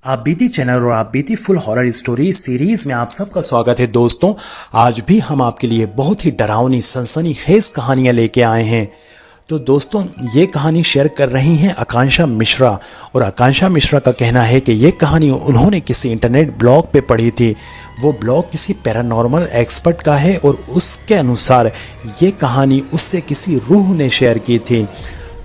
आप बीती चैनल और आप बीती फुल हॉरर स्टोरी सीरीज में आप सबका स्वागत है दोस्तों। आज भी हम आपके लिए बहुत ही डरावनी सनसनीखेज कहानियां लेके आए हैं। तो दोस्तों ये कहानी शेयर कर रही हैं आकांक्षा मिश्रा। और आकांक्षा मिश्रा का कहना है कि ये कहानी उन्होंने किसी इंटरनेट ब्लॉग पे पढ़ी थी। वो ब्लॉग किसी पैरानॉर्मल एक्सपर्ट का है और उसके अनुसार ये कहानी उससे किसी रूह ने शेयर की थी।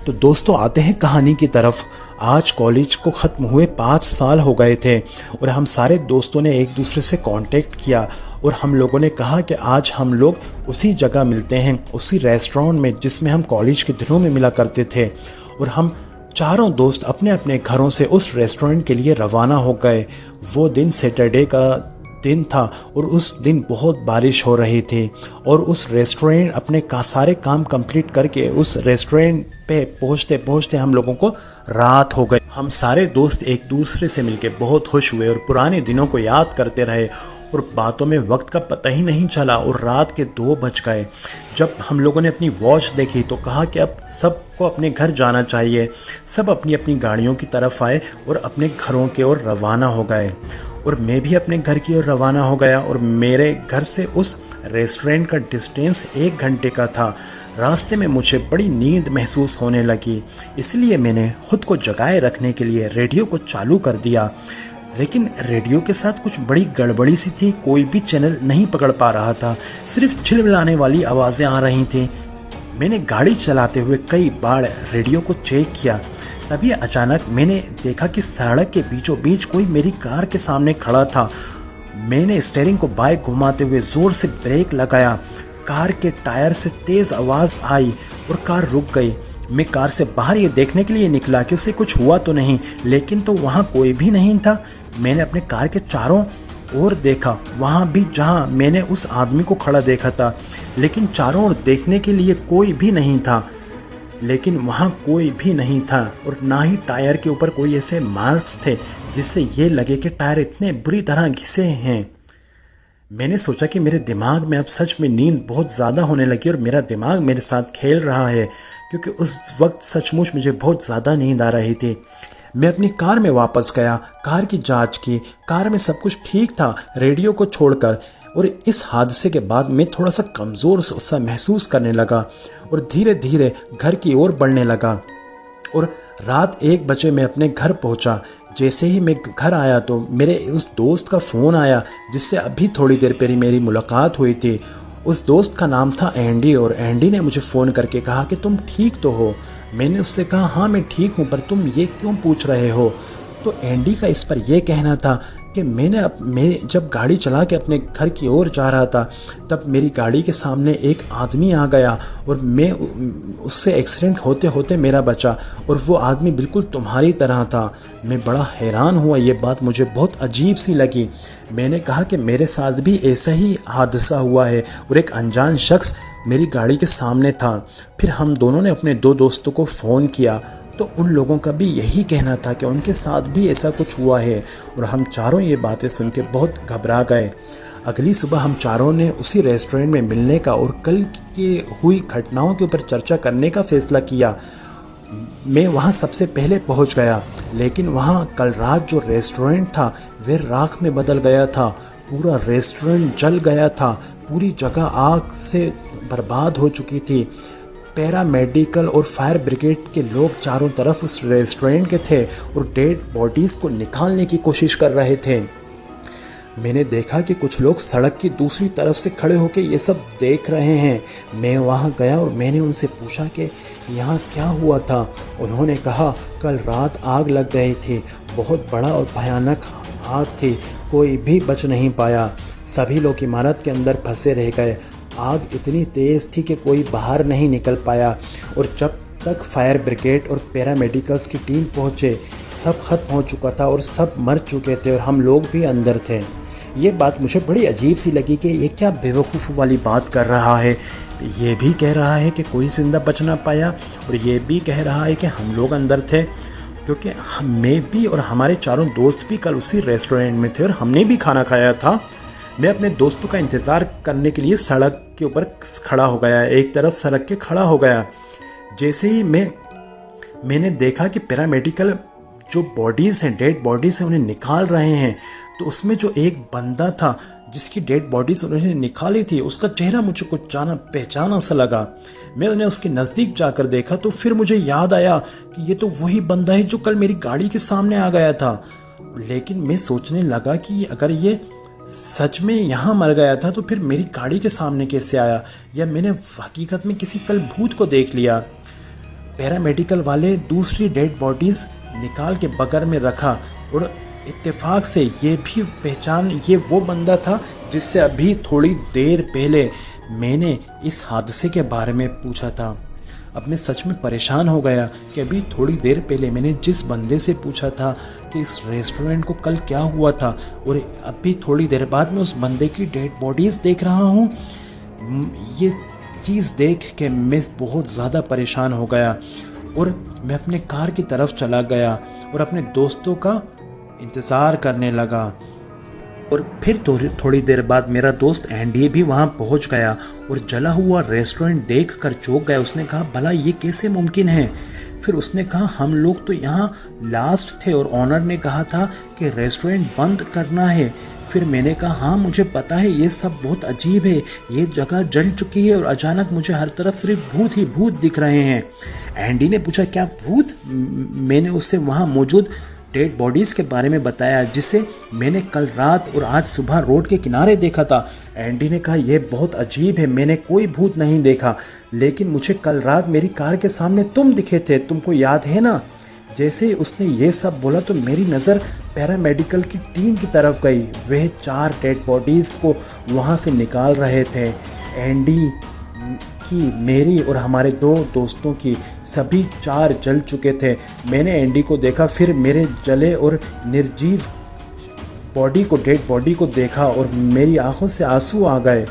तो दोस्तों आते हैं कहानी की तरफ। आज कॉलेज को ख़त्म हुए 5 साल हो गए थे और हम सारे दोस्तों ने एक दूसरे से कांटेक्ट किया और हम लोगों ने कहा कि आज हम लोग उसी जगह मिलते हैं, उसी रेस्टोरेंट में जिसमें हम कॉलेज के दिनों में मिला करते थे। और हम चारों दोस्त अपने अपने घरों से उस रेस्टोरेंट के लिए रवाना हो गए। वो दिन सैटरडे का दिन था और उस दिन बहुत बारिश हो रही थी और उस रेस्टोरेंट अपने सारे काम कंप्लीट करके उस रेस्टोरेंट पे पहुंचते पहुंचते हम लोगों को रात हो गई। हम सारे दोस्त एक दूसरे से मिलके बहुत खुश हुए और पुराने दिनों को याद करते रहे और बातों में वक्त का पता ही नहीं चला और रात के 2 बज गए। जब हम लोगों ने अपनी वॉच देखी तो कहा कि अब सबको अपने घर जाना चाहिए। सब अपनी अपनी गाड़ियों की तरफ आए और अपने घरों की ओर रवाना हो गए और मैं भी अपने घर की ओर रवाना हो गया। और मेरे घर से उस रेस्टोरेंट का डिस्टेंस 1 घंटे का था। रास्ते में मुझे बड़ी नींद महसूस होने लगी, इसलिए मैंने खुद को जगाए रखने के लिए रेडियो को चालू कर दिया। लेकिन रेडियो के साथ कुछ बड़ी गड़बड़ी सी थी, कोई भी चैनल नहीं पकड़ पा रहा था, सिर्फ चिल्लाने वाली आवाज़ें आ रही थी। मैंने गाड़ी चलाते हुए कई बार रेडियो को चेक किया, तभी अचानक मैंने देखा कि सड़क के बीचों बीच कोई मेरी कार के सामने खड़ा था। मैंने स्टीयरिंग को बाइक घुमाते हुए ज़ोर से ब्रेक लगाया। कार के टायर से तेज़ आवाज़ आई और कार रुक गई। मैं कार से बाहर ये देखने के लिए निकला कि उसे कुछ हुआ तो नहीं, लेकिन तो वहाँ कोई भी नहीं था। मैंने अपने कार के चारों ओर देखा, वहाँ भी जहाँ मैंने उस आदमी को खड़ा देखा था, लेकिन चारों ओर देखने के लिए कोई भी नहीं था। लेकिन वहाँ कोई भी नहीं था और ना ही टायर के ऊपर कोई ऐसे मार्क्स थे जिससे ये लगे कि टायर इतने बुरी तरह घिसे हैं। मैंने सोचा कि मेरे दिमाग में अब सच में नींद बहुत ज़्यादा होने लगी और मेरा दिमाग मेरे साथ खेल रहा है, क्योंकि उस वक्त सचमुच मुझे बहुत ज़्यादा नींद आ रही थी। मैं अपनी कार में वापस गया, कार की जांच की, कार में सब कुछ ठीक था रेडियो को छोड़कर। और इस हादसे के बाद मैं थोड़ा सा कमज़ोर सा महसूस करने लगा और धीरे धीरे घर की ओर बढ़ने लगा। और रात 1 बजे मैं अपने घर पहुंचा। जैसे ही मैं घर आया तो मेरे उस दोस्त का फ़ोन आया जिससे अभी थोड़ी देर पहले मेरी मुलाकात हुई थी। उस दोस्त का नाम था एंडी और एंडी ने मुझे फ़ोन करके कहा कि तुम ठीक तो हो। मैंने उससे कहा हाँ मैं ठीक हूँ, पर तुम ये क्यों पूछ रहे हो। तो एंडी का इस पर यह कहना था कि मैं जब गाड़ी चला के अपने घर की ओर जा रहा था तब मेरी गाड़ी के सामने एक आदमी आ गया और मैं उससे एक्सीडेंट होते होते मेरा बचा और वो आदमी बिल्कुल तुम्हारी तरह था। मैं बड़ा हैरान हुआ, ये बात मुझे बहुत अजीब सी लगी। मैंने कहा कि मेरे साथ भी ऐसा ही हादसा हुआ है और एक अनजान शख्स मेरी गाड़ी के सामने था। फिर हम दोनों ने अपने 2 दोस्तों को फ़ोन किया तो उन लोगों का भी यही कहना था कि उनके साथ भी ऐसा कुछ हुआ है और हम चारों ये बातें सुन के बहुत घबरा गए। अगली सुबह हम चारों ने उसी रेस्टोरेंट में मिलने का और कल की हुई घटनाओं के ऊपर चर्चा करने का फैसला किया। मैं वहाँ सबसे पहले पहुँच गया, लेकिन वहाँ कल रात जो रेस्टोरेंट था वह राख में बदल गया था। पूरा रेस्टोरेंट जल गया था, पूरी जगह आग से बर्बाद हो चुकी थी। पैरामेडिकल और फायर ब्रिगेड के लोग चारों तरफ उस रेस्टोरेंट के थे और डेड बॉडीज़ को निकालने की कोशिश कर रहे थे। मैंने देखा कि कुछ लोग सड़क की दूसरी तरफ से खड़े होकर ये सब देख रहे हैं। मैं वहाँ गया और मैंने उनसे पूछा कि यहाँ क्या हुआ था। उन्होंने कहा कल रात आग लग गई थी, बहुत बड़ा और भयानक आग थी, कोई भी बच नहीं पाया, सभी लोग इमारत के अंदर फंसे रह गए। आग इतनी तेज़ थी कि कोई बाहर नहीं निकल पाया और जब तक फायर ब्रिगेड और पैरामेडिकल्स की टीम पहुँचे सब खत्म हो चुका था और सब मर चुके थे और हम लोग भी अंदर थे। ये बात मुझे बड़ी अजीब सी लगी कि ये क्या बेवकूफ़ वाली बात कर रहा है। ये भी कह रहा है कि कोई जिंदा बच ना पाया और ये भी कह रहा है कि हम लोग अंदर थे, क्योंकि मैं भी और हमारे चारों दोस्त भी कल उसी रेस्टोरेंट में थे और हमने भी खाना खाया था। मैं अपने दोस्तों का इंतज़ार करने के लिए सड़क के ऊपर खड़ा हो गया, एक तरफ सड़क के खड़ा हो गया। जैसे ही मैंने देखा कि पैरामेडिकल जो बॉडीज़ हैं, डेड बॉडीज़ हैं, उन्हें निकाल रहे हैं। तो उसमें जो एक बंदा था जिसकी डेड बॉडीज़ उन्होंने निकाली थी, उसका चेहरा मुझे कुछ जाना पहचाना सा लगा। मैं उन्हें उसके नज़दीक जाकर देखा तो फिर मुझे याद आया कि ये तो वही बंदा है जो कल मेरी गाड़ी के सामने आ गया था। लेकिन मैं सोचने लगा कि अगर ये सच में यहाँ मर गया था तो फिर मेरी गाड़ी के सामने कैसे आया, या मैंने हकीकत में किसी कल भूत को देख लिया। पैरामेडिकल वाले दूसरी डेड बॉडीज़ निकाल के बगल में रखा और इत्तेफाक से ये भी पहचान, ये वो बंदा था जिससे अभी थोड़ी देर पहले मैंने इस हादसे के बारे में पूछा था। अब मैं सच में परेशान हो गया कि अभी थोड़ी देर पहले मैंने जिस बंदे से पूछा था कि इस रेस्टोरेंट को कल क्या हुआ था, और अभी थोड़ी देर बाद मैं उस बंदे की डेड बॉडीज़ देख रहा हूँ। ये चीज़ देख के मैं बहुत ज़्यादा परेशान हो गया और मैं अपने कार की तरफ चला गया और अपने दोस्तों का इंतज़ार करने लगा। और फिर थोड़ी देर बाद मेरा दोस्त एंडी भी वहाँ पहुँच गया और जला हुआ रेस्टोरेंट देखकर चौंक गया। उसने कहा, भला ये कैसे मुमकिन है? फिर उसने कहा, हम लोग तो यहाँ लास्ट थे और ऑनर ने कहा था कि रेस्टोरेंट बंद करना है। फिर मैंने कहा, हाँ मुझे पता है, ये सब बहुत अजीब है, ये जगह जल चुकी है और अचानक मुझे हर तरफ सिर्फ भूत ही भूत दिख रहे हैं। एंडी ने पूछा, क्या भूत? मैंने उससे वहाँ मौजूद डेड बॉडीज़ के बारे में बताया जिसे मैंने कल रात और आज सुबह रोड के किनारे देखा था। एंडी ने कहा, यह बहुत अजीब है, मैंने कोई भूत नहीं देखा, लेकिन मुझे कल रात मेरी कार के सामने तुम दिखे थे, तुमको याद है ना? जैसे ही उसने ये सब बोला तो मेरी नज़र पैरामेडिकल की टीम की तरफ गई। वह 4 डेड बॉडीज़ को वहाँ से निकाल रहे थे। एंडी की, मेरी और हमारे 2 दोस्तों की, सभी 4 जल चुके थे। मैंने एंडी को देखा, फिर मेरे जले और निर्जीव बॉडी को, डेड बॉडी को देखा और मेरी आंखों से आंसू आ गए।